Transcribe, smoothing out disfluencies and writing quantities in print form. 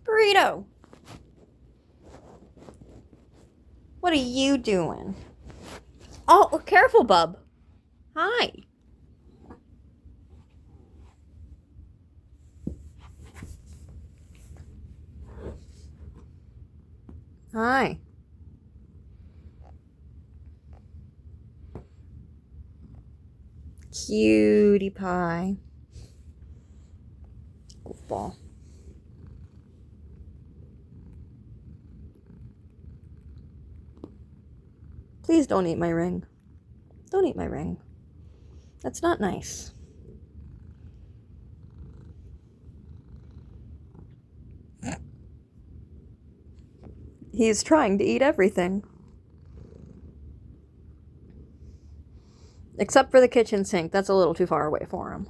Burrito! What are you doing? Oh, careful, bub. Hi. Hi. Cutie pie. Goofball. Please don't eat my ring. Don't eat my ring. That's not nice. He's trying to eat everything. Except for the kitchen sink. That's a little too far away for him.